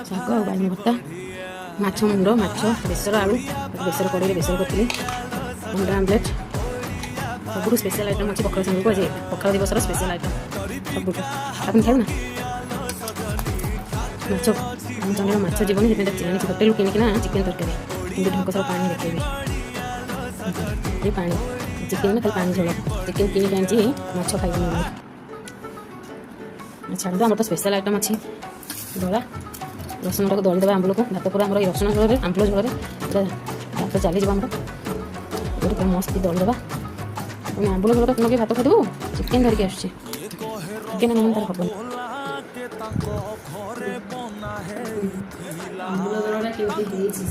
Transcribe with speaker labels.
Speaker 1: ଶାଗ ଆଉ ବାଇଗଣ ଭର୍ତ୍ତା, ମାଛ ମୁଣ୍ଡ, ମାଛ ବେସର, ଆଳୁ ବେସର କଡ଼େଇରେ ବେସର କରିଥିଲି, ଅଣ୍ଡା ଆମ୍ଲେଟ୍। ସବୁଠୁ ସ୍ପେଶାଲ ଆଇଟମ୍ ଅଛି ପଖାଳ ସାଙ୍ଗକୁ। ଆଜି ପଖାଳ ଦିବସର ସ୍ପେଶାଲ ଆଇଟମ୍ ସବୁଠୁ। ଆପଣ ଖାଇବୁ ନା ମାଛ? ଆମ ଜଣେ ମାଛ ଜୀବନ, ସେଥିପାଇଁ ତାକୁ ଆଣିଛି ହୋଟେଲରୁ କିଣିକିନା ଚିକେନ୍ ତରକାରୀ। କିନ୍ତୁ ଢଙ୍କସର ପାଣି ଦେଖେଇବି, ଏ ପାଣି ଚିକେନ୍ ନା ଖାଲି ପାଣି ଝୋଳ। ଚିକେନ୍ କିଣିକି ଆଣିଛି, ମାଛ ଖାଇବିନି ବୋଲି। ଛାଡ଼ନ୍ତୁ, ଆମର ତ ସ୍ପେଶାଲ ଆଇଟମ୍ ଅଛି ଦଳା। ରସୁଣଟାକୁ ଦଳିଦେବା ଆମ୍ବୁଲକୁ। ଭାତ ପୁରା ଆମର ଏଇ ରସୁଣ ଝୋଳରେ, ଆମ୍ବୁଲ ଝୋଳରେ ପୁରା ଭାତ ଚାଲିଯିବ ଆମର। ଗୋଟେ ପୁରା ମସ୍ତ ଦଳିଦେବା। ଆମେ ଆମ୍ବୁଲ ଝୋଳ ତ ଲଗେଇ ଭାତ ଖାଇଦେବୁ। ଚିକେନ୍ ଧରିକି ଆସୁଛି, ଚିକେନ୍ ନହେଲେ ତାର ହବନି। ଆମ୍ବୁଲ ଝୋଳଟା କେମିତି ହେଇଛି